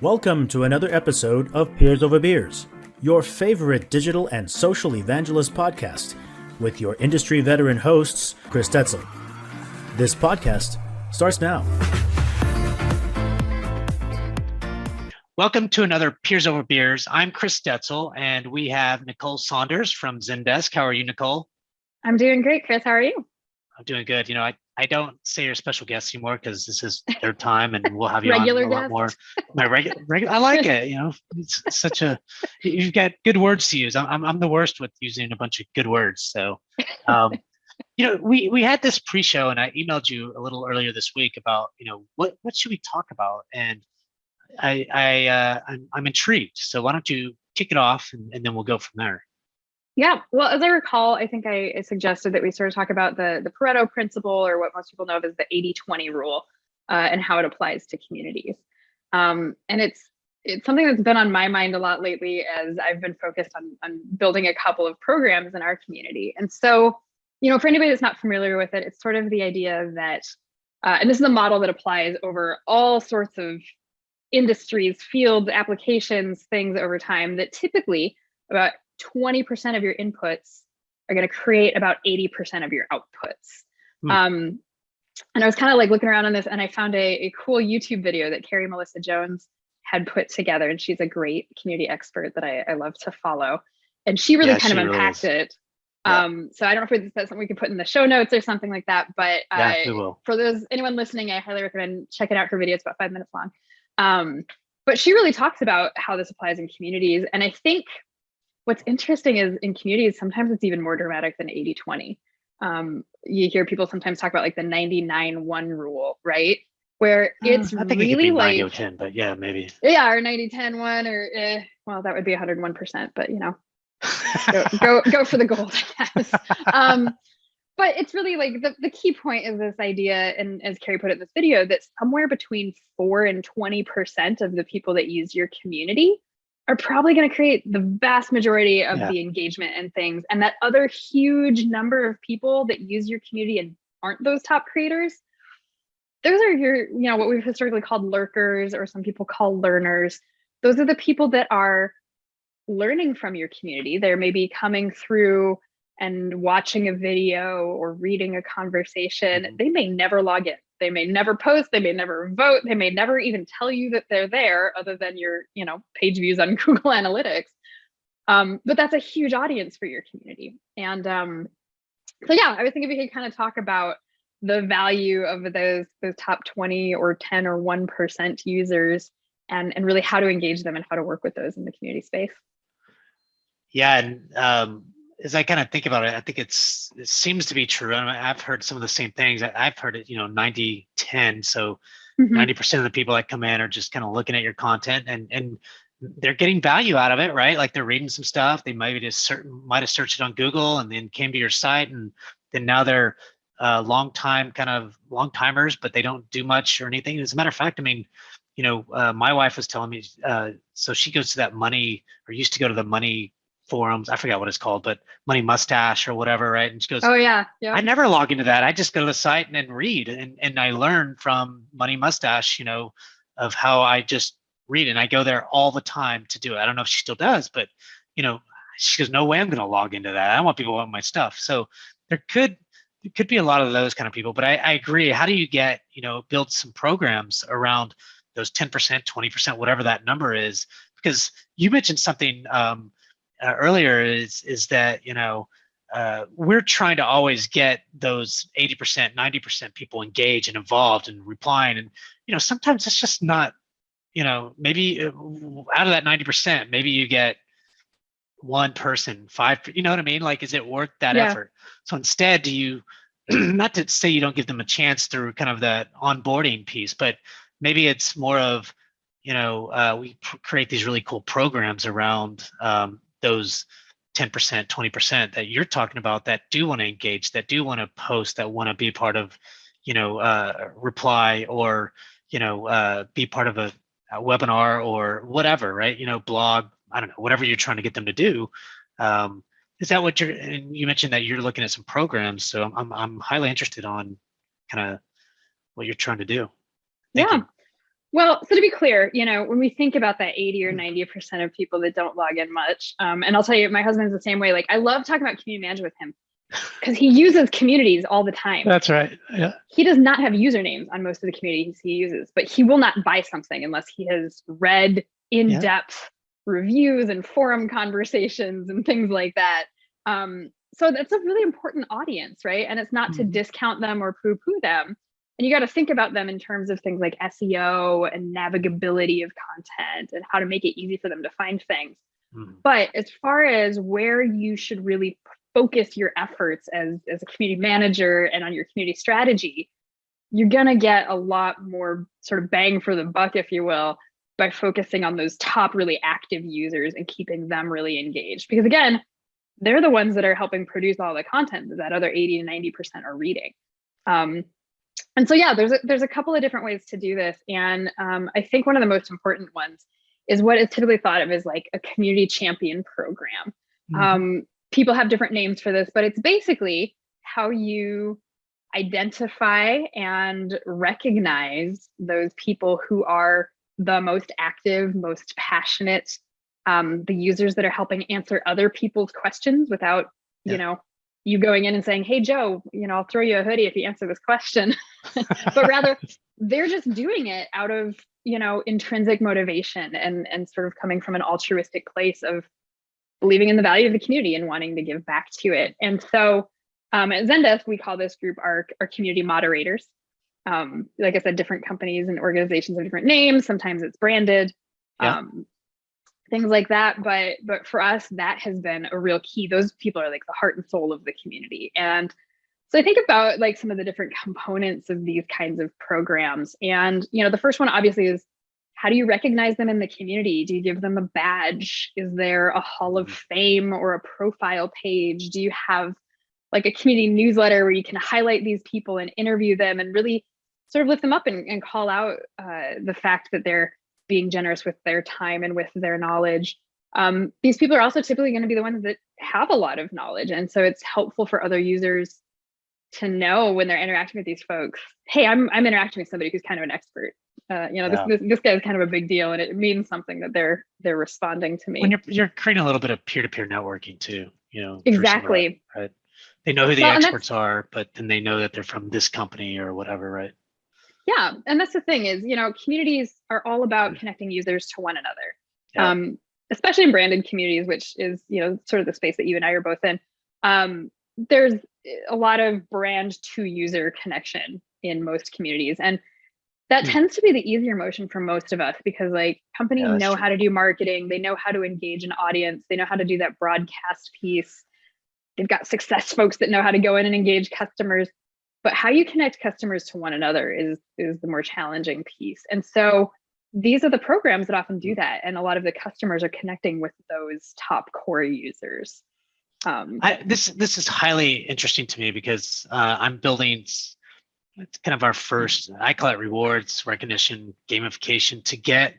Welcome to another episode of Peers Over Beers, your favorite digital and social evangelist podcast, with your industry veteran hosts, Chris Detzel. This podcast starts now. Welcome to another Peers Over Beers. I'm Chris Detzel, and we have Nicole Saunders from Zendesk. How are you, Nicole? I'm doing great, Chris. How are you? I'm doing good. I don't say you're a special guest anymore because this is their time, and we'll have you regular on a lot more. My regular. I like it. It's such a. You've got good words to use. I'm the worst with using a bunch of good words. So, we had this pre-show, and I emailed you a little earlier this week about what should we talk about, and I'm intrigued. So why don't you kick it off, and then we'll go from there. Yeah, well, as I recall, I think I suggested that we sort of talk about the Pareto Principle, or what most people know of as the 80-20 rule, and how it applies to communities. And it's something that's been on my mind a lot lately as I've been focused on building a couple of programs in our community. And so, for anybody that's not familiar with it, it's sort of the idea that, and this is a model that applies over all sorts of industries, fields, applications, things over time, that typically about 20% of your inputs are going to create about 80% of your outputs. And I was kind of like looking around on this, and I found a cool YouTube video that Carrie Melissa Jones had put together, and she's a great community expert that I love to follow. And she really kind of unpacked it. Yeah. So I don't know if that's something we could put in the show notes or something like that, but we will. For anyone listening, I highly recommend checking out her video. It's about 5 minutes long. But she really talks about how this applies in communities. And I think what's interesting is in communities, sometimes it's even more dramatic than 80-20. You hear people sometimes talk about like the 99-1 rule, right? Where it's I think really it could be like 90-10, but yeah, maybe. Yeah, or 90-10-1, or well, that would be 101%, but go for the gold, I guess. But it's really like the key point is this idea, and as Carrie put it in this video, that somewhere between 4 and 20% of the people that use your community are probably going to create the vast majority of the engagement and things. And that other huge number of people that use your community and aren't those top creators, those are your, what we've historically called lurkers, or some people call learners. Those are the people that are learning from your community. They're maybe coming through and watching a video or reading a conversation. Mm-hmm. They may never log in. They may never post, they may never vote, they may never even tell you that they're there, other than your, page views on Google Analytics. But that's a huge audience for your community. And so yeah, I was thinking we could kind of talk about the value of those top 20 or 10 or 1% users, and really how to engage them and how to work with those in the community space. Yeah, and as I kind of think about it, I think it seems to be true. And I've heard some of the same things. I've heard it, 90-10. So 90% of the people that come in are just kind of looking at your content, and they're getting value out of it, right? Like they're reading some stuff. They might have searched it on Google and then came to your site, and then now they're long timers, but they don't do much or anything. As a matter of fact, my wife was telling me, so she goes to that money, or used to go to the money forums. I forgot what it's called, but Money Mustache or whatever, right? And she goes, "Oh yeah. I never log into that. I just go to the site and then read, and I learn from Money Mustache, of how I just read, and I go there all the time to do it. I don't know if she still does, but she goes, no way I'm going to log into that. I don't want people wanting my stuff. So there could be a lot of those kind of people, but I agree. How do you get build some programs around those 10%, 20%, whatever that number is? Because you mentioned something earlier is that we're trying to always get those 80%, 90% people engaged and involved and replying, and sometimes it's just not, maybe out of that 90%, maybe you get one person, 5, you know what I mean? Like, is it worth that effort? So instead, do you, not to say you don't give them a chance through kind of that onboarding piece, but maybe it's more of, we create these really cool programs around those 10%, 20% that you're talking about, that do want to engage, that do want to post, that want to be part of, reply, or, be part of a webinar or whatever, right? Blog, I don't know, whatever you're trying to get them to do. Is that what and you mentioned that you're looking at some programs, so I'm highly interested on kind of what you're trying to do. Thank you. Well, so to be clear, when we think about that 80 or 90% of people that don't log in much, and I'll tell you, my husband's the same way. Like, I love talking about community management with him because he uses communities all the time. That's right. Yeah. He does not have usernames on most of the communities he uses, but he will not buy something unless he has read in-depth reviews and forum conversations and things like that. So that's a really important audience, right? And it's not to discount them or poo-poo them. And you got to think about them in terms of things like SEO and navigability of content and how to make it easy for them to find things. But as far as where you should really focus your efforts as a community manager and on your community strategy, you're going to get a lot more sort of bang for the buck, if you will, by focusing on those top really active users and keeping them really engaged. Because again, they're the ones that are helping produce all the content that other 80 to 90% are reading. And so, yeah, there's a couple of different ways to do this. And I think one of the most important ones is what is typically thought of as like a community champion program. People have different names for this, but it's basically how you identify and recognize those people who are the most active, most passionate, the users that are helping answer other people's questions without, you going in and saying, hey, Joe, I'll throw you a hoodie if you answer this question. But rather, they're just doing it out of, intrinsic motivation and sort of coming from an altruistic place of believing in the value of the community and wanting to give back to it. And so at Zendesk, we call this group our community moderators. Like I said, different companies and organizations have different names. Sometimes it's branded. Things like that. But for us, that has been a real key. Those people are like the heart and soul of the community. And so I think about like some of the different components of these kinds of programs. And, the first one obviously is, how do you recognize them in the community? Do you give them a badge? Is there a Hall of Fame or a profile page? Do you have like a community newsletter where you can highlight these people and interview them and really sort of lift them up and call out the fact that they're being generous with their time and with their knowledge? These people are also typically going to be the ones that have a lot of knowledge. And so it's helpful for other users to know when they're interacting with these folks, hey, I'm interacting with somebody who's kind of an expert. This guy is kind of a big deal, and it means something that they're responding to me. When you're creating a little bit of peer-to-peer networking too, Exactly. Right. They know who the experts are, but then they know that they're from this company or whatever, right? Yeah, and that's the thing is, communities are all about connecting users to one another, especially in branded communities, which is, sort of the space that you and I are both in. There's a lot of brand to user connection in most communities. And that tends to be the easier motion for most of us because like companies know how to do marketing. They know how to engage an audience. They know how to do that broadcast piece. They've got success folks that know how to go in and engage customers. But how you connect customers to one another is the more challenging piece. And so these are the programs that often do that. And a lot of the customers are connecting with those top core users. This is highly interesting to me because I'm building, it's kind of our first, I call it rewards, recognition, gamification to get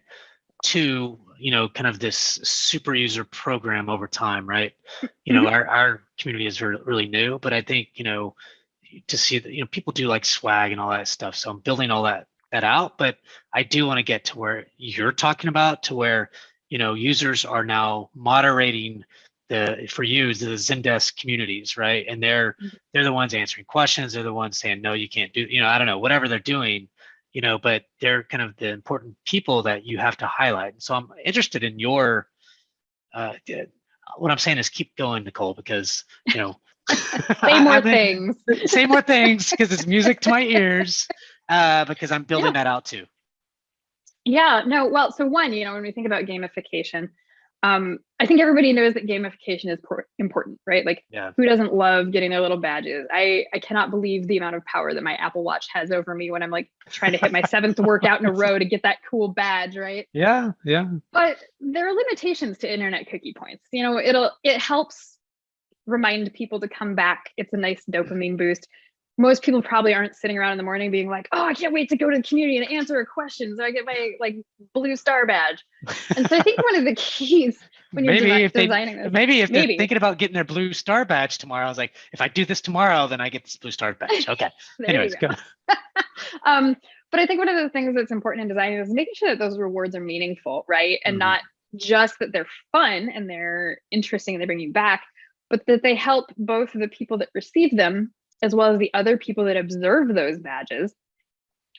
to, kind of this super user program over time, right? Our community is really new, but I think, to see that, people do like swag and all that stuff. So I'm building all that out, but I do want to get to where you're talking about, to where, users are now moderating the Zendesk communities, right? And they're the ones answering questions. They're the ones saying, no, you can't do, I don't know, whatever they're doing, but they're kind of the important people that you have to highlight. And so I'm interested in your, what I'm saying is keep going, Nicole, because, say more things. Say more things because it's music to my ears, because I'm building that out too. Yeah, no, well, so one, when we think about gamification, I think everybody knows that gamification is important, right? Like who doesn't love getting their little badges? I cannot believe the amount of power that my Apple Watch has over me when I'm like trying to hit my 7th workout in a row to get that cool badge, right? Yeah. But there are limitations to internet cookie points. It helps remind people to come back. It's a nice dopamine boost. Most people probably aren't sitting around in the morning being like, oh, I can't wait to go to the community and answer a question so I get my like blue star badge. And so I think one of the keys when you're designing this, maybe if they're thinking about getting their blue star badge tomorrow, I was like, if I do this tomorrow, then I get this blue star badge. Okay. Anyways, go. But I think one of the things that's important in design is making sure that those rewards are meaningful, right? And not just that they're fun and they're interesting and they bring you back, but that they help both the people that receive them as well as the other people that observe those badges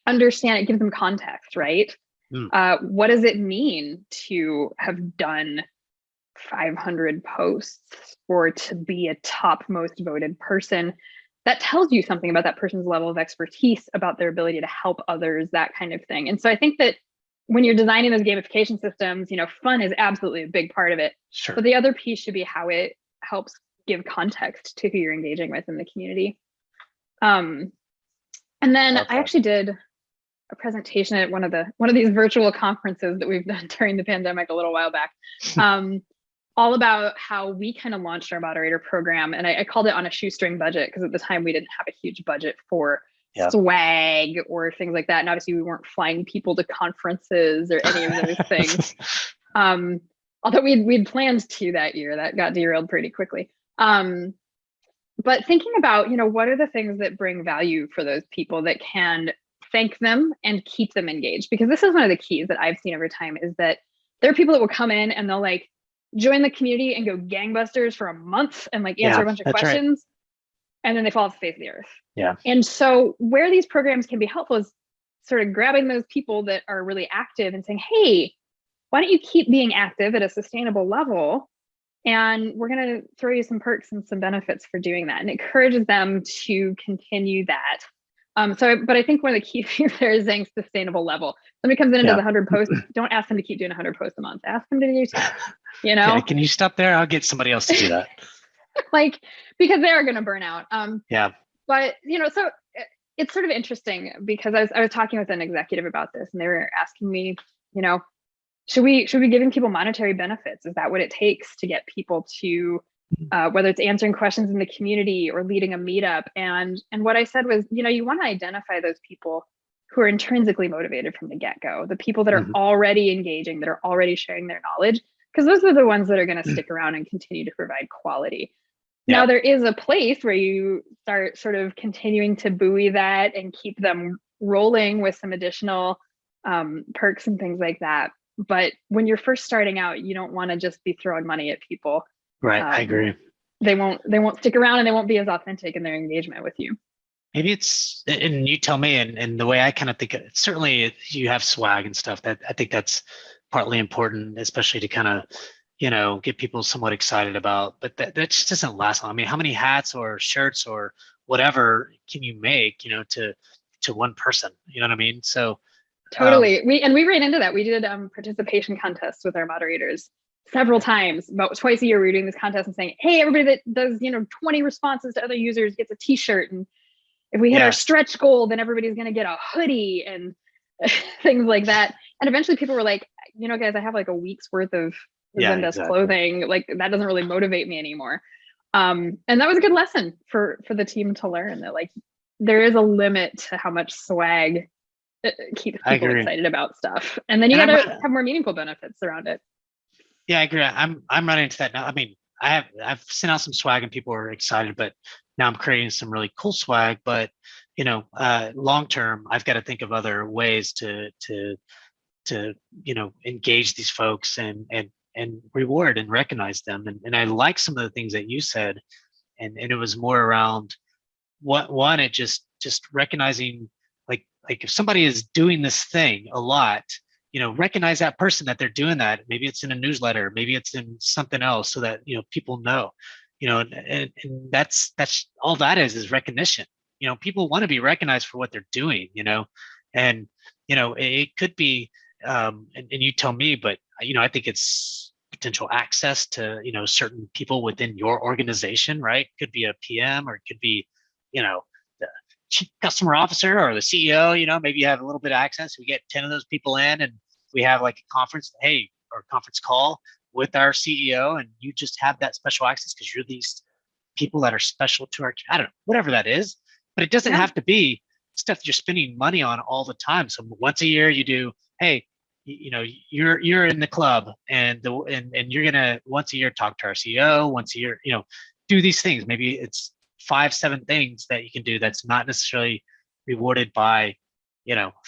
understand. It gives them context, right? What does it mean to have done 500 posts or to be a top most voted person? That tells you something about that person's level of expertise, about their ability to help others, that kind of thing. And so I think that when you're designing those gamification systems, fun is absolutely a big part of it. Sure. But the other piece should be how it helps give context to who you're engaging with in the community. And then I actually did a presentation at one of these virtual conferences that we've done during the pandemic a little while back, all about how we kind of launched our moderator program. And I called it on a shoestring budget, because at the time we didn't have a huge budget for swag or things like that. And obviously we weren't flying people to conferences or any of those things. Although we'd planned to that year, that got derailed pretty quickly. But thinking about, what are the things that bring value for those people that can thank them and keep them engaged? Because this is one of the keys that I've seen over time, is that there are people that will come in and they'll join the community and go gangbusters for a month and answer a bunch of questions. Right. And then they fall off the face of the earth. Yeah. And so where these programs can be helpful is sort of grabbing those people that are really active and saying, hey, why don't you keep being active at a sustainable level? And we're going to throw you some perks and some benefits for doing that, and encourages them to continue that. But I think one of the key things there is saying sustainable level. Somebody comes in and does 100 posts, don't ask them to keep doing 100 posts a month. Ask them to do 10, Yeah, can you stop there? I'll get somebody else to do that. Because they are going to burn out. But, so it's sort of interesting, because I was talking with an executive about this, and they were asking me, should we be giving people monetary benefits? Is that what it takes to get people to, whether it's answering questions in the community or leading a meetup? And what I said was, you want to identify those people who are intrinsically motivated from the get-go, the people that are already engaging, that are already sharing their knowledge, because those are the ones that are going to stick around and continue to provide quality. Now, there is a place where you start sort of continuing to buoy that and keep them rolling with some additional perks and things like that. But when you're first starting out, you don't want to just be throwing money at people. Right. I agree. They won't stick around, and they won't be as authentic in their engagement with you. Maybe it's, and you tell me, and the way I kind of think it, certainly you have swag and stuff, that I think that's partly important, especially to kind of, get people somewhat excited about, but that just doesn't last long. I mean, how many hats or shirts or whatever can you make, to one person, you know what I mean? So totally. We ran into that. We did participation contests with our moderators several times. About twice a year, we were doing this contest and saying, hey, everybody that does, 20 responses to other users gets a t-shirt. And if we hit our stretch goal, then everybody's going to get a hoodie and things like that. And eventually people were like, guys, I have a week's worth of Zendesk clothing. That doesn't really motivate me anymore. And that was a good lesson for the team to learn, that there is a limit to how much swag keeps people excited about stuff. And then you got to have more meaningful benefits around it. Yeah, I agree. I'm running into that now. I mean, I've sent out some swag and people are excited, but now I'm creating some really cool swag. But long term, I've got to think of other ways to engage these folks and reward and recognize them. And I like some of the things that you said, and it was more around it just recognizing like if somebody is doing this thing a lot, recognize that person, that they're doing that. Maybe it's in a newsletter, maybe it's in something else, so that people know, and that's all that is recognition. People want to be recognized for what they're doing, and it could be and you tell me, but I think it's potential access to certain people within your organization, right? Could be a PM, or it could be the chief customer officer or the CEO. Maybe you have a little bit of access. We get 10 of those people in, and we have a conference, or a conference call with our CEO, and you just have that special access because you're these people that are special to our, I don't know, whatever that is. But it doesn't have to be stuff that you're spending money on all the time. So once a year you do, hey, you're in the club, and you're gonna once a year talk to our CEO, once a year, do these things. Maybe it's 5-7 things that you can do that's not necessarily rewarded by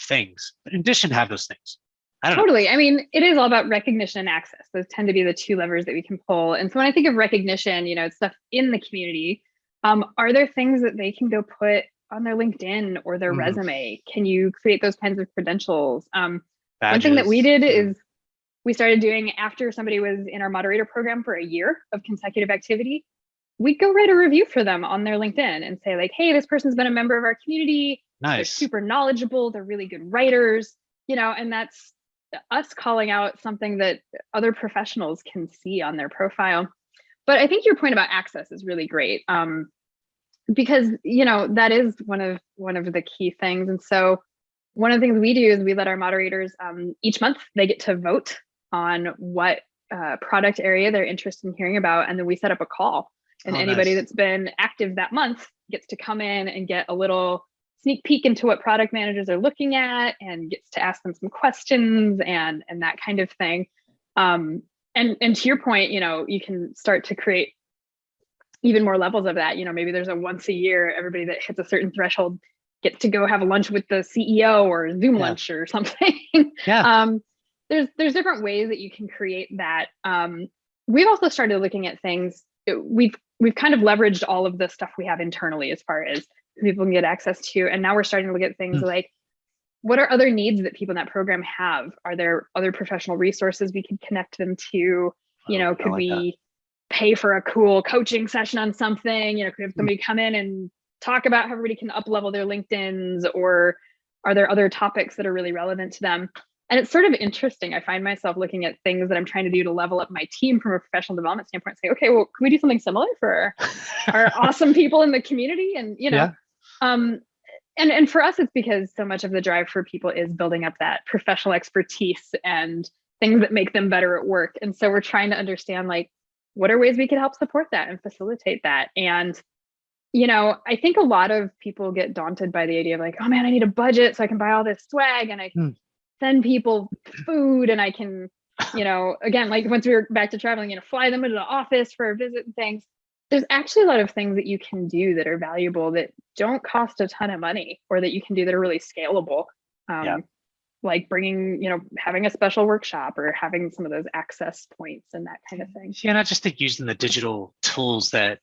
things. But in addition, have those things. I don't know. Totally. I mean, it is all about recognition and access. Those tend to be the two levers that we can pull. And so when I think of recognition, it's stuff in the community. Are there things that they can go put on their LinkedIn or their resume? Can you create those kinds of credentials? One thing that we did is we started doing, after somebody was in our moderator program for a year of consecutive activity, we'd go write a review for them on their LinkedIn and say, like, hey, this person's been a member of our community. Nice. They're super knowledgeable. They're really good writers, and that's us calling out something that other professionals can see on their profile. But I think your point about access is really great, because that is one of the key things. And so one of the things we do is we let our moderators, each month they get to vote on what product area they're interested in hearing about, and then we set up a call. And anybody that's been active that month gets to come in and get a little sneak peek into what product managers are looking at, and gets to ask them some questions and that kind of thing. And to your point, you can start to create even more levels of that. Maybe there's a once a year, everybody that hits a certain threshold gets to go have a lunch with the CEO or Zoom lunch or something. There's different ways that you can create that. We've also started looking at things. We've kind of leveraged all of the stuff we have internally as far as people can get access to. And now we're starting to look at things like, what are other needs that people in that program have? Are there other professional resources we could connect them to? Could we pay for a cool coaching session on something? Could we have somebody come in and talk about how everybody can up-level their LinkedIns, or are there other topics that are really relevant to them? And it's sort of interesting. I find myself looking at things that I'm trying to do to level up my team from a professional development standpoint, saying, okay, well, can we do something similar for our awesome people in the community? And, and for us, it's because so much of the drive for people is building up that professional expertise and things that make them better at work. And so we're trying to understand, like, what are ways we can help support that and facilitate that? And, I think a lot of people get daunted by the idea of, like, oh man, I need a budget so I can buy all this swag and I can send people food, and I can, again, like once we were back to traveling, fly them into the office for a visit and things. There's actually a lot of things that you can do that are valuable that don't cost a ton of money, or that you can do that are really scalable. Like bringing, having a special workshop or having some of those access points and that kind of thing. Yeah, not just using the digital tools that,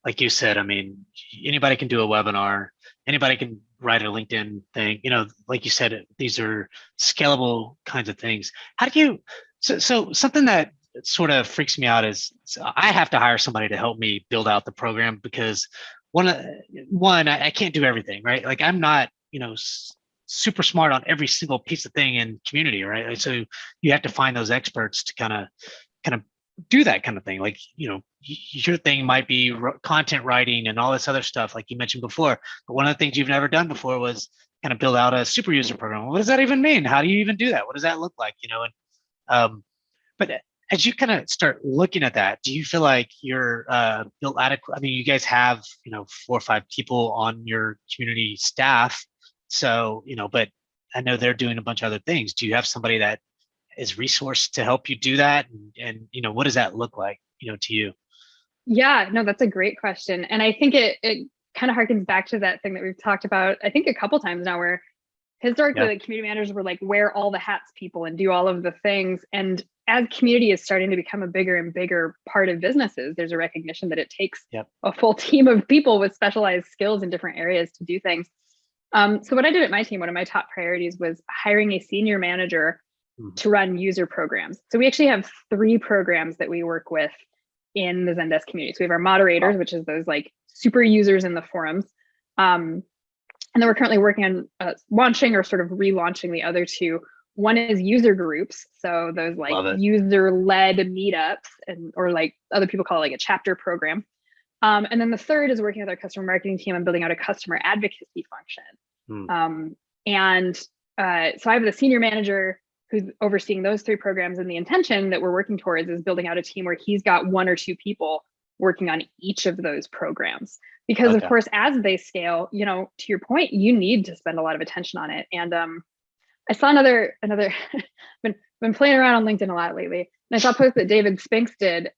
like you said, I mean, anybody can do a webinar, anybody can write a LinkedIn thing, like you said, these are scalable kinds of things. How do you, so something that sort of freaks me out is, I have to hire somebody to help me build out the program, because I can't do everything, right? Like, I'm not, super smart on every single piece of thing in community, right? Like, so you have to find those experts to kind of do that kind of thing. Like, your thing might be content writing and all this other stuff, like you mentioned before. But one of the things you've never done before was kind of build out a super user program. What does that even mean? How do you even do that? What does that look like? But as you kind of start looking at that, do you feel like you're built adequate? I mean, you guys have, 4 or 5 people on your community staff. So, but I know they're doing a bunch of other things. Do you have somebody that is resourced to help you do that? And what does that look like, to you? Yeah, no, that's a great question. And I think it kind of harkens back to that thing that we've talked about, I think, a couple times now, where historically, like, community managers were like, wear all the hats people and do all of the things. And as community is starting to become a bigger and bigger part of businesses, there's a recognition that it takes a full team of people with specialized skills in different areas to do things. So what I did at my team, one of my top priorities was hiring a senior manager to run user programs. So we actually have 3 programs that we work with in the Zendesk community. So we have our moderators, which is those like super users in the forums. And then we're currently working on launching or sort of relaunching the other 2. One is user groups. So those like user-led meetups, or like other people call it like a chapter program. And then the third is working with our customer marketing team and building out a customer advocacy function. So I have the senior manager who's overseeing those 3 programs, and the intention that we're working towards is building out a team where he's got 1 or 2 people working on each of those programs. Because of course, as they scale, to your point, you need to spend a lot of attention on it. And I saw another been playing around on LinkedIn a lot lately, and I saw a post that David Spinks did,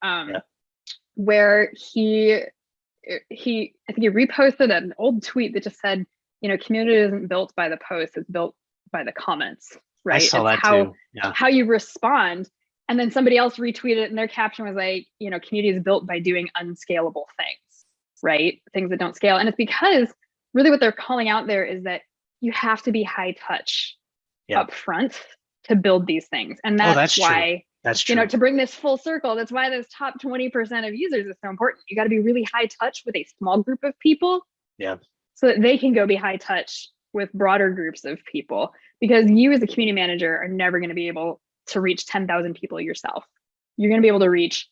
where he I think he reposted an old tweet that just said, community isn't built by the posts, it's built by the comments, right? I saw it's that too. Yeah. how you respond. And then somebody else retweeted it and their caption was like, community is built by doing unscalable things, right? Things that don't scale. And it's because really what they're calling out there is that you have to be high touch up front to build these things. And that's why, true. That's true. To bring this full circle, that's why those top 20% of users is so important. You got to be really high touch with a small group of people. Yeah. So that they can go be high touch with broader groups of people, because you as a community manager are never going to be able to reach 10,000 people yourself. You're going to be able to reach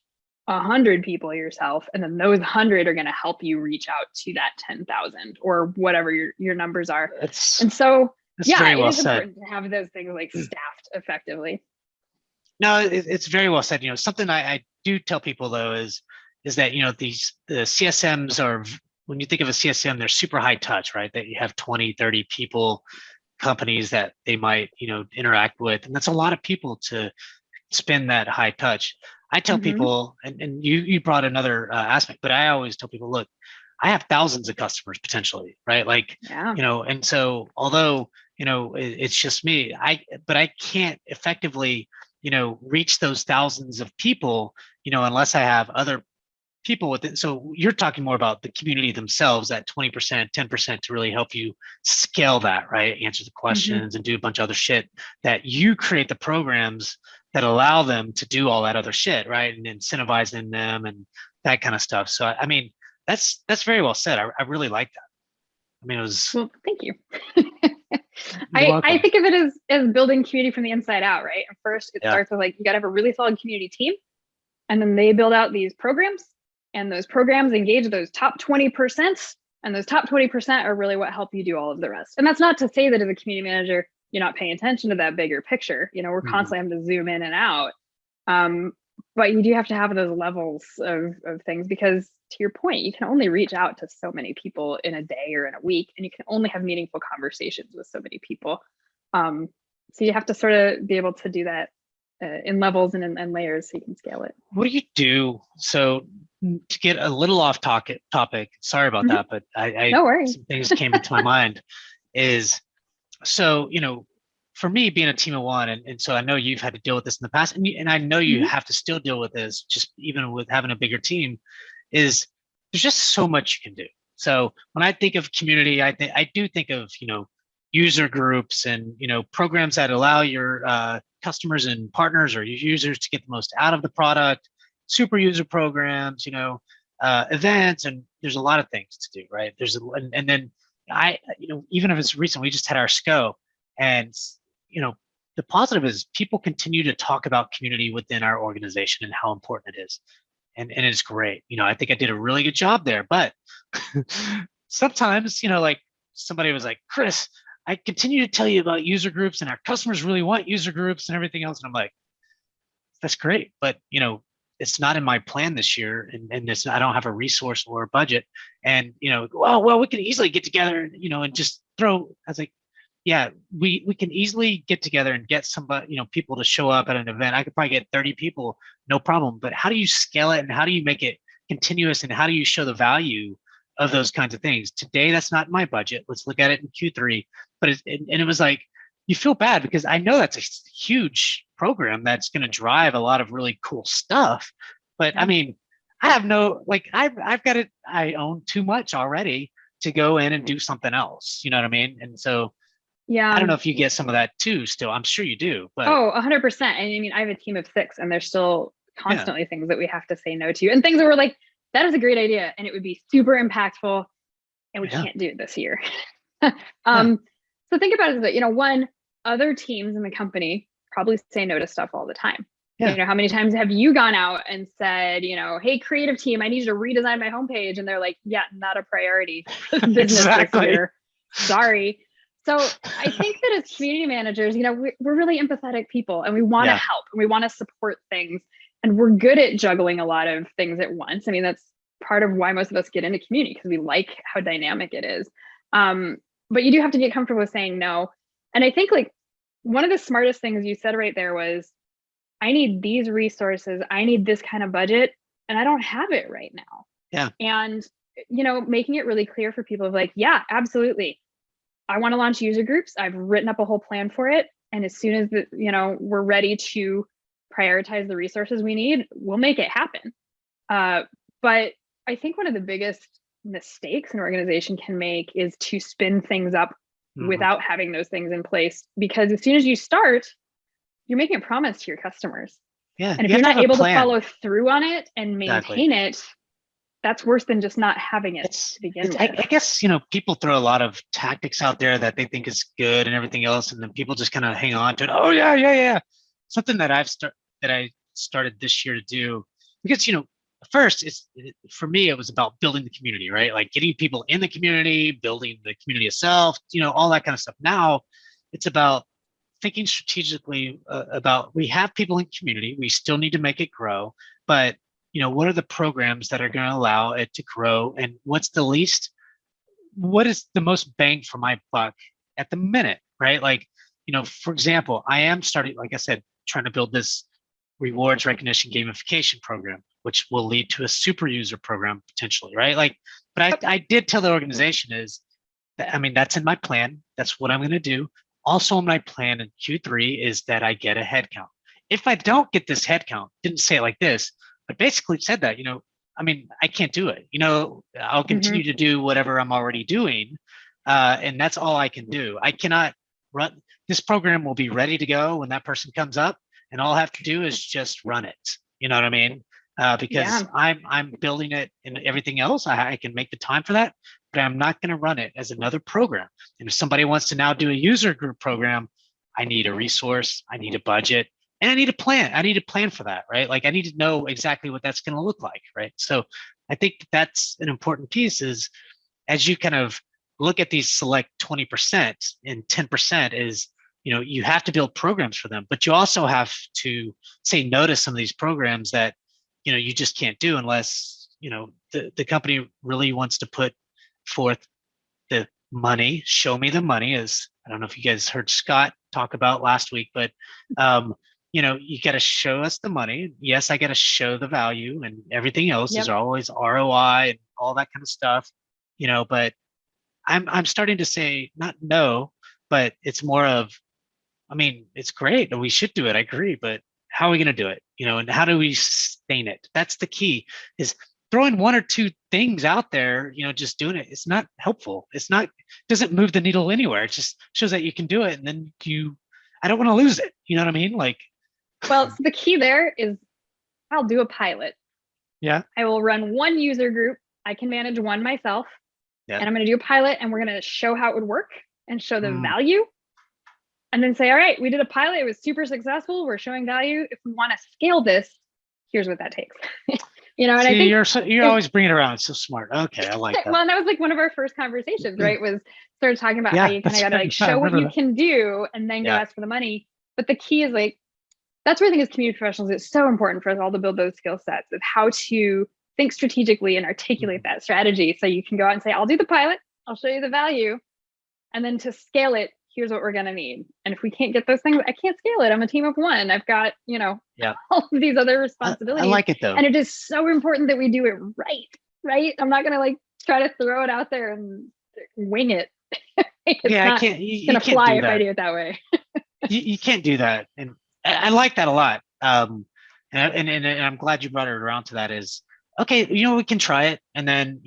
100 people yourself, and then those 100 are going to help you reach out to that 10,000 or whatever your numbers are. It's very well said. Important to have those things like staffed effectively. No, it's very well said. Something I do tell people though is that the CSMs are, when you think of a CSM, they're super high touch, right? That you have 20, 30 people, companies that they might interact with, and that's a lot of people to spend that high touch. I tell people, and you brought another aspect, but I always tell people, look, I have thousands of customers potentially, right? And so although it's just me, but I can't effectively reach those thousands of people unless I have other people with it. So you're talking more about the community themselves, that 20%, 10% to really help you scale that, right? Answer the questions and do a bunch of other shit, that you create the programs that allow them to do all that other shit, right? And incentivizing them and that kind of stuff. So, I mean, that's very well said. I really like that. I mean, it was... Well, thank you. I think of it as building community from the inside out, right? And first it starts with you got to have a really solid community team, and then they build out these programs, and those programs engage those top 20%, and those top 20% are really what help you do all of the rest. And that's not to say that as a community manager, you're not paying attention to that bigger picture. We're constantly having to zoom in and out. But you do have to have those levels of things, because to your point, you can only reach out to so many people in a day or in a week, and you can only have meaningful conversations with so many people. So you have to sort of be able to do that in levels and in layers so you can scale it. What do you do? So to get a little off topic, sorry about that, but No worries. Some things came into my mind is, so, for me being a team of one, and so I know you've had to deal with this in the past, and I know you have to still deal with this, just even with having a bigger team, is there's just so much you can do. So when I think of community, I do think of, user groups and, programs that allow your customers and partners or your users to get the most out of the product, super user programs, events, and there's a lot of things to do, right? And then even if it's recent, we just had our SCO, and, the positive is people continue to talk about community within our organization and how important it is. And it's great. I think I did a really good job there, but sometimes, somebody was like, Chris, I continue to tell you about user groups and our customers really want user groups and everything else. And I'm like, that's great, but it's not in my plan this year, and I don't have a resource or a budget. And well, we can easily get together, and just throw. I was like, yeah, we can easily get together and get somebody, people to show up at an event. I could probably get 30 people, no problem. But how do you scale it, and how do you make it continuous, and how do you show the value of those kinds of things? Today, that's not my budget. Let's look at it in Q3. But it was like, you feel bad because I know that's a huge program that's going to drive a lot of really cool stuff. But I mean, I have I've got it. I own too much already to go in and do something else. You know what I mean? And so, yeah, I don't know if you get some of that too still. I'm sure you do. But 100%. And I mean, I have a team of 6, and there's still constantly things that we have to say no to, and things that we're like, that is a great idea, and it would be super impactful, and we can't do it this year. So think about it as that, one, other teams in the company probably say no to stuff all the time. Yeah. How many times have you gone out and said, hey, creative team, I need you to redesign my homepage? And they're like, yeah, not a priority for the business this year. Sorry. So I think that as community managers, we're really empathetic people, and we want to help, and we want to support things, and we're good at juggling a lot of things at once. I mean, that's part of why most of us get into community, because we like how dynamic it is. But you do have to get comfortable with saying no. And I think one of the smartest things you said right there was, I need these resources, I need this kind of budget, and I don't have it right now. Yeah. And, making it really clear for people of yeah, absolutely. I want to launch user groups. I've written up a whole plan for it. And as soon as we're ready to prioritize the resources we need, we'll make it happen. But I think one of the biggest mistakes an organization can make is to spin things up without having those things in place. Because as soon as you start, you're making a promise to your customers. Yeah. And if you're not able to follow through on it and maintain it, that's worse than just not having it to begin with. I guess, people throw a lot of tactics out there that they think is good and everything else, and then people just kind of hang on to it. Oh yeah. Something that I started this year to do, because first for me, it was about building the community, right? Like getting people in the community, building the community itself, all that kind of stuff. Now it's about thinking strategically about, we have people in community, we still need to make it grow, but what are the programs that are going to allow it to grow, and what is the most bang for my buck at the minute, right? Like, for example, I am starting, like I said, trying to build this rewards recognition gamification program, which will lead to a super user program potentially, right? Like, but I did tell the organization that's in my plan. That's what I'm going to do. Also in my plan in Q3 is that I get a headcount. If I don't get this headcount, didn't say it like this, but basically said that, I can't do it. I'll continue to do whatever I'm already doing. And that's all I can do. I cannot run. This program will be ready to go when that person comes up, and all I have to do is just run it. You know what I mean? Because I'm building it and everything else. I can make the time for that, but I'm not going to run it as another program. And if somebody wants to now do a user group program, I need a resource, I need a budget, and I need a plan. I need a plan for that, right? Like I need to know exactly what that's going to look like, right? So I think that's an important piece, is as you kind of look at these select 20% and 10% is, you have to build programs for them, but you also have to say no to some of these programs that, you just can't do unless, the company really wants to put forth the money, show me the money, as I don't know if you guys heard Scott talk about last week, but, you got to show us the money. Yes, I got to show the value, and everything else is always ROI and all that kind of stuff, but I'm starting to say not no, but it's more of, it's great and we should do it. I agree, but how are we going to do it? And how do we sustain it? That's the key, is throwing one or two things out there, just doing it. It's not helpful. Doesn't move the needle anywhere. It just shows that you can do it. And then I don't want to lose it. You know what I mean? Like, well, so the key there is I'll do a pilot. Yeah. I will run one user group. I can manage one myself. Yeah. And I'm going to do a pilot, and we're going to show how it would work and show the value. And then say, all right, we did a pilot. It was super successful. We're showing value. If we want to scale this, here's what that takes. And I think you're always bringing it around. It's so smart. Okay, I like that. Well, and that was like one of our first conversations, right? Was started talking about how you kind of got to like show what you can do and then go ask for the money. But the key is like, that's where I think as community professionals, it's so important for us all to build those skill sets of how to think strategically and articulate that strategy. So you can go out and say, I'll do the pilot, I'll show you the value. And then to scale it, here's what we're going to need. And if we can't get those things, I can't scale it. I'm a team of one. I've got, all of these other responsibilities. I like it though. And it is so important that we do it right? I'm not going to like try to throw it out there and wing it. It's not going to fly if I do it that way. you can't do that. And I like that a lot. And I'm glad you brought it around to that, is, okay, we can try it, and then,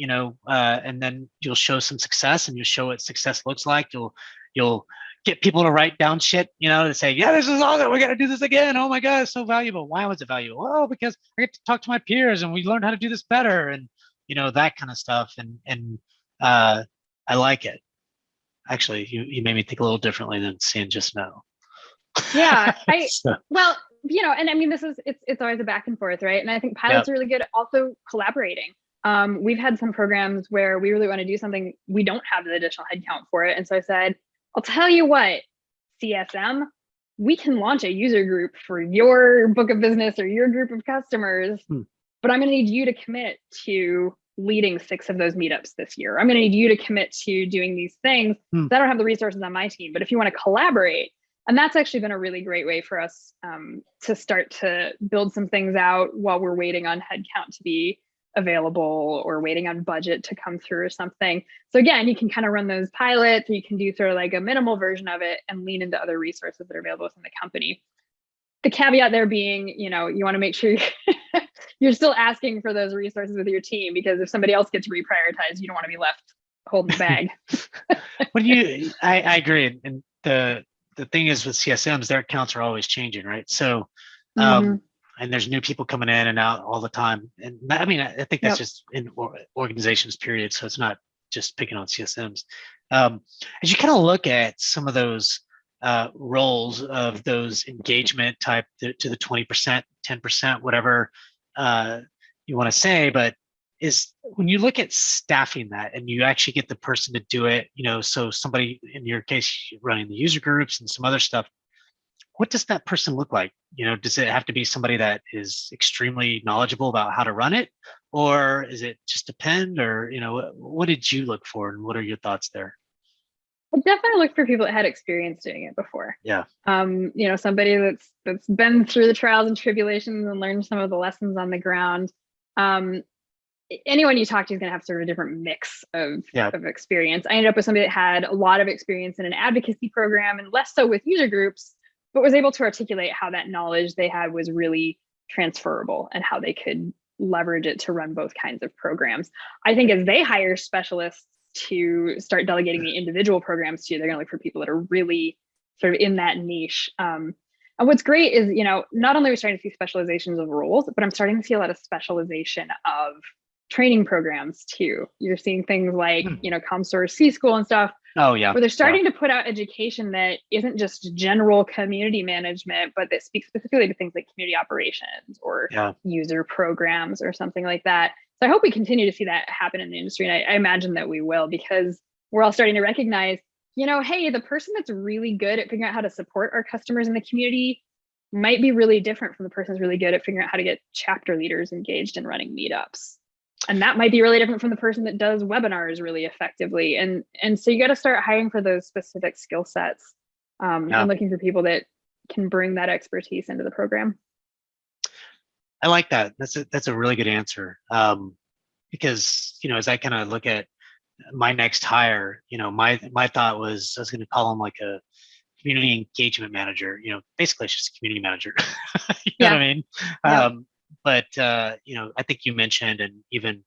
and then you'll show some success, and you'll show what success looks like. You'll get people to write down shit, to say, yeah, this is awesome. We got to do this again. Oh my God, it's so valuable. Why was it valuable? Oh, because I get to talk to my peers and we learned how to do this better, and, that kind of stuff. And I like it. Actually, you made me think a little differently than saying just no. Yeah. Well, and I mean, it's always a back and forth, right? And I think pilots are really good at also collaborating. We've had some programs where we really want to do something, we don't have the additional headcount for it. And so I said, I'll tell you what, CSM, we can launch a user group for your book of business or your group of customers, but I'm going to need you to commit to leading 6 of those meetups this year. I'm going to need you to commit to doing these things. I don't have the resources on my team, but if you want to collaborate, and that's actually been a really great way for us to start to build some things out while we're waiting on headcount to be available or waiting on budget to come through or something. So again, you can kind of run those pilots, or you can do sort of like a minimal version of it and lean into other resources that are available within the company. The caveat there being, you want to make sure you're still asking for those resources with your team, because if somebody else gets reprioritized, you don't want to be left holding the bag. I agree. And the thing is with CSMs, their accounts are always changing, right? So, and there's new people coming in and out all the time. And I mean, I think that's just in organizations, period. So it's not just picking on CSMs. As you kind of look at some of those roles of those engagement type to the 20%, 10%, whatever you want to say, but is when you look at staffing that and you actually get the person to do it, so somebody, in your case, running the user groups and some other stuff, what does that person look like? Does it have to be somebody that is extremely knowledgeable about how to run it, or is it just depend, or, what did you look for and what are your thoughts there? I definitely look for people that had experience doing it before. Yeah. Somebody that's been through the trials and tribulations and learned some of the lessons on the ground. Anyone you talk to is going to have sort of a different mix of experience. I ended up with somebody that had a lot of experience in an advocacy program and less so with user groups, but was able to articulate how that knowledge they had was really transferable and how they could leverage it to run both kinds of programs. I think as they hire specialists to start delegating the individual programs to, they're going to look for people that are really sort of in that niche. And what's great is, not only are we starting to see specializations of roles, but I'm starting to see a lot of specialization of training programs too. You're seeing things like, ComSource C-School and stuff. Oh yeah. Where they're starting to put out education that isn't just general community management, but that speaks specifically to things like community operations or user programs or something like that. So I hope we continue to see that happen in the industry. And I imagine that we will, because we're all starting to recognize, hey, the person that's really good at figuring out how to support our customers in the community might be really different from the person who's really good at figuring out how to get chapter leaders engaged in running meetups. And that might be really different from the person that does webinars really effectively. And so you got to start hiring for those specific skill sets and looking for people that can bring that expertise into the program. I like that. That's a really good answer. Because, as I kind of look at my next hire, my thought was I was going to call him like a community engagement manager, basically it's just a community manager. You know what I mean? But I think you mentioned, and even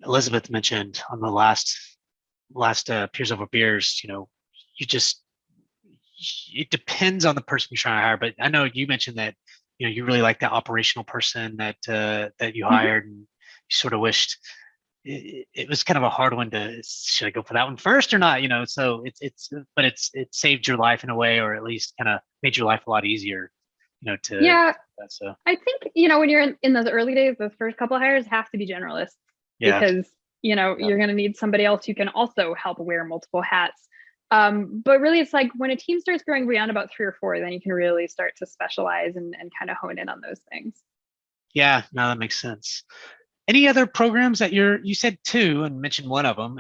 Elizabeth mentioned on the last Peers Over Beers, it depends on the person you're trying to hire. But I know you mentioned that, you really like that operational person that you hired, and you sort of wished it was kind of a hard one should I go for that one first or not? So it saved your life in a way, or at least kind of made your life a lot easier. So I think, when you're in those early days, those first couple of hires have to be generalists, because you're going to need somebody else who can also help wear multiple hats. But really, it's like when a team starts growing beyond about 3 or 4, then you can really start to specialize and kind of hone in on those things. Yeah, no, that makes sense. Any other programs that you said 2 and mentioned one of them?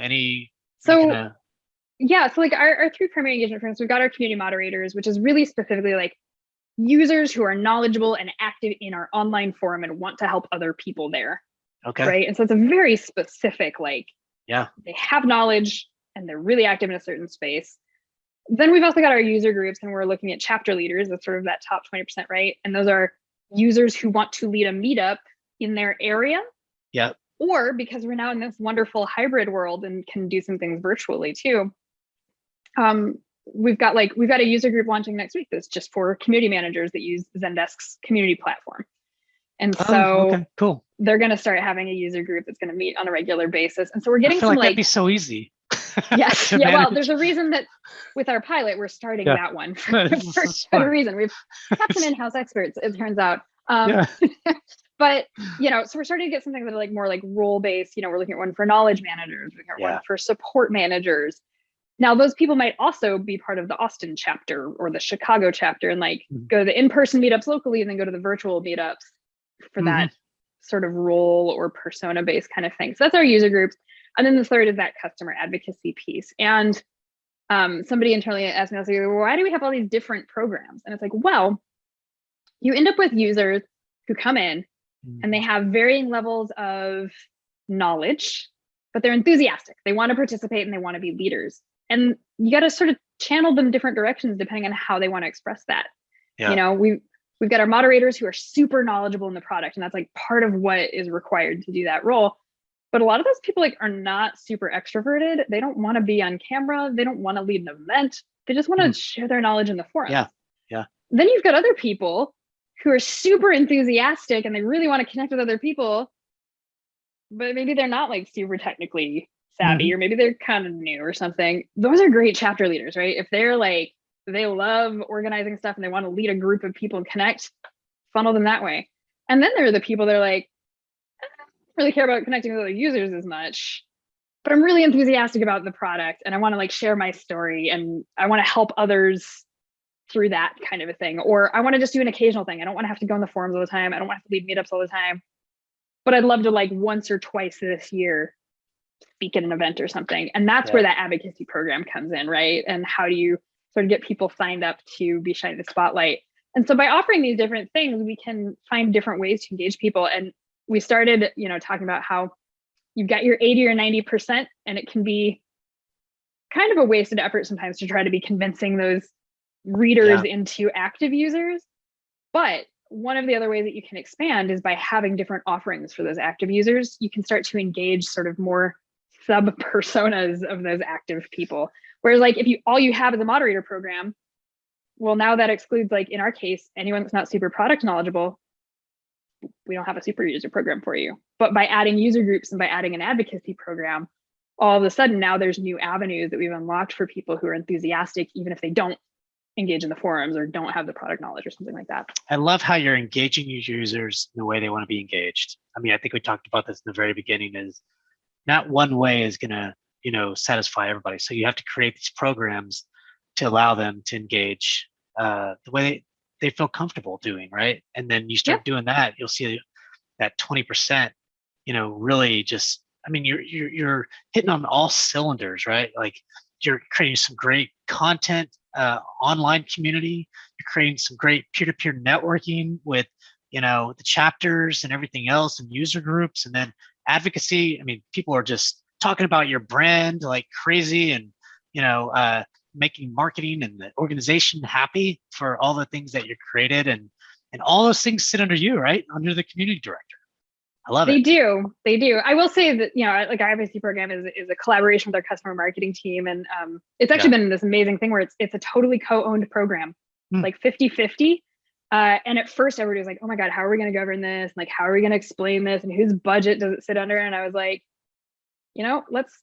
So like our 3 primary engagement programs, we've got our community moderators, which is really specifically like users who are knowledgeable and active in our online forum and want to help other people there. Okay. Right. And so it's a very specific, they have knowledge and they're really active in a certain space. Then we've also got our user groups, and we're looking at chapter leaders. That's sort of that top 20%, right? And those are users who want to lead a meetup in their area. Yeah. Or because we're now in this wonderful hybrid world and can do some things virtually too. We've got a user group launching next week that's just for community managers that use Zendesk's community platform. And so cool. They're going to start having a user group that's going to meet on a regular basis. And so we're getting that'd be so easy. Yes. Yeah. Well, there's a reason that with our pilot, we're starting that one for a reason. We've got some in-house experts, it turns out. But, so we're starting to get something that are more role-based. We're looking at one for knowledge managers, we're looking at one for support managers. Now, those people might also be part of the Austin chapter or the Chicago chapter and go to the in-person meetups locally and then go to the virtual meetups for that sort of role or persona-based kind of thing. So that's our user groups. And then the third is that customer advocacy piece. And somebody internally asked me, well, why do we have all these different programs? And it's well, you end up with users who come in and they have varying levels of knowledge, but they're enthusiastic. They want to participate and they want to be leaders. And you got to sort of channel them different directions depending on how they want to express that. Yeah. You know, we've got our moderators who are super knowledgeable in the product, and that's like part of what is required to do that role. But a lot of those people like are not super extroverted. They don't want to be on camera. They don't want to lead an event. They just want to share their knowledge in the forum. Yeah. Yeah. Then you've got other people who are super enthusiastic and they really want to connect with other people, but maybe they're not like super technically savvy, or maybe they're kind of new or something. Those are great chapter leaders, right? If they're like, they love organizing stuff and they want to lead a group of people and connect, funnel them that way. And then there are the people that are like, I don't really care about connecting with other users as much, but I'm really enthusiastic about the product and I want to like share my story and I want to help others through that kind of a thing. Or I want to just do an occasional thing. I don't want to have to go in the forums all the time. I don't want to have to lead meetups all the time, but I'd love to like once or twice this year speak at an event or something. And that's where that advocacy program comes in, right? And how do you sort of get people signed up to be shining the spotlight? And so by offering these different things, we can find different ways to engage people. And we started, you know, talking about how you've got your 80 or 90%, and it can be kind of a wasted effort sometimes to try to be convincing those readers into active users. But one of the other ways that you can expand is by having different offerings for those active users. You can start to engage sort of more sub personas of those active people. Whereas like if you all you have is a moderator program, well, now that excludes, like in our case, anyone that's not super product knowledgeable. We don't have a super user program for you. But by adding user groups and by adding an advocacy program, all of a sudden now there's new avenues that we've unlocked for people who are enthusiastic, even if they don't engage in the forums or don't have the product knowledge or something like that. I love how you're engaging your users in the way they want to be engaged. I mean, I think we talked about this in the very beginning, is not one way is going to, you know, satisfy everybody. So you have to create these programs to allow them to engage the way they feel comfortable doing, right? And then you start doing that, you'll see that 20%, you know, really just, I mean, you're hitting on all cylinders, right? Like you're creating some great content, online community. You're creating some great peer-to-peer networking with, you know, the chapters and everything else and user groups. And then advocacy. I mean, people are just talking about your brand like crazy, and, you know, making marketing and the organization happy for all the things that you're created, and all those things sit under you, right? Under the community director. I love it. They do. I will say that, you know, like our advocacy program is a collaboration with our customer marketing team. And it's actually been this amazing thing where it's a totally co-owned program, like 50-50. And at first everybody was like, oh my God, how are we going to govern this? Like, how are we going to explain this? And whose budget does it sit under? And I was like, you know, let's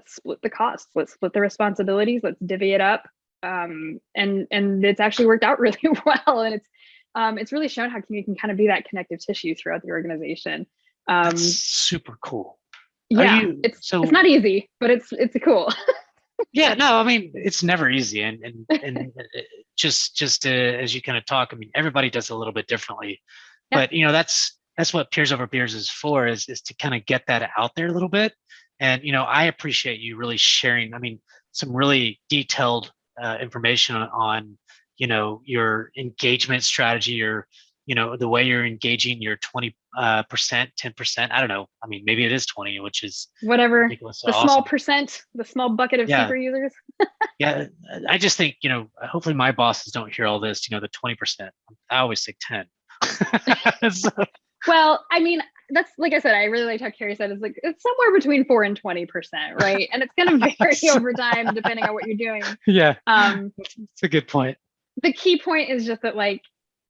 split the costs. Let's split the responsibilities. Let's divvy it up. And it's actually worked out really well. And it's really shown how community can kind of be that connective tissue throughout the organization. That's super cool. Yeah, it's not easy, but it's cool. Yeah, no, I mean, it's never easy. And just as you kind of talk, I mean, everybody does a little bit differently, but you know, that's what Peers Over Beers is for, is to kind of get that out there a little bit. And, you know, I appreciate you really sharing, I mean, some really detailed information on, you know, your engagement strategy, or, you know, the way you're engaging your 20%, 10%. I don't know. I mean, maybe it is 20, which is whatever. The awesome. Small percent, the small bucket of super users. Yeah. I just think, you know, hopefully my bosses don't hear all this, you know, the 20%. I always say 10. So, well, I mean, that's, like I said, I really liked how Carrie said it's like, it's somewhere between 4 and 20%, right? And it's going to vary over time depending on what you're doing. Yeah. It's a good point. The key point is just that, like,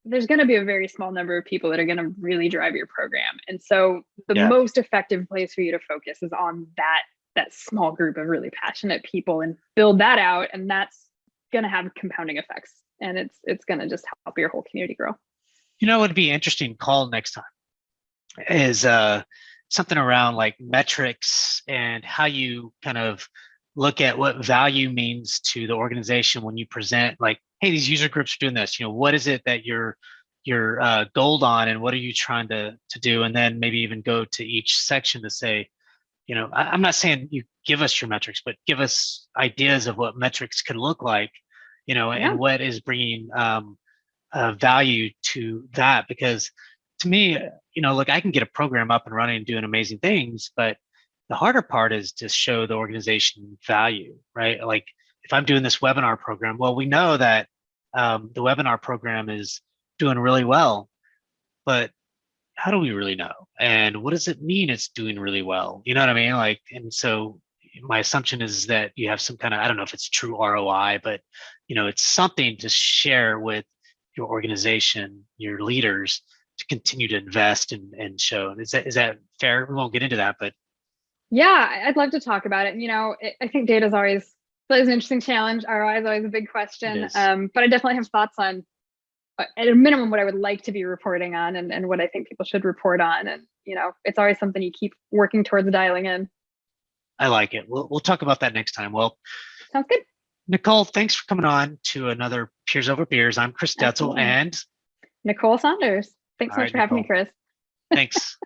there's going to be a very small number of people that are going to really drive your program. And so the most effective place for you to focus is on that small group of really passionate people, and build that out. And that's going to have compounding effects. And it's going to just help your whole community grow. You know, what would be interesting call next time is something around like metrics, and how you kind of look at what value means to the organization when you present, like, hey, these user groups are doing this, you know, what is it that you're gold on, and what are you trying to do? And then maybe even go to each section to say, you know, I'm not saying you give us your metrics, but give us ideas of what metrics could look like, you know, and what is bringing value to that. Because to me, look, I can get a program up and running and doing amazing things, but the harder part is to show the organization value, right? Like if I'm doing this webinar program, well, we know that the webinar program is doing really well, but how do we really know? And what does it mean it's doing really well? You know what I mean? Like, and so my assumption is that you have some kind of, I don't know if it's true ROI, but it's something to share with your organization, your leaders, to continue to invest and show. Is that fair? We won't get into that, but yeah, I'd love to talk about it. I think data is always an interesting challenge. ROI is always a big question. But I definitely have thoughts on, at a minimum, what I would like to be reporting on and what I think people should report on. And, it's always something you keep working towards dialing in. I like it. We'll talk about that next time. Well, sounds good. Nicole, thanks for coming on to another Peers Over Beers. I'm Chris Detzel and Nicole Saunders. Thanks so much for having me, Chris. Thanks.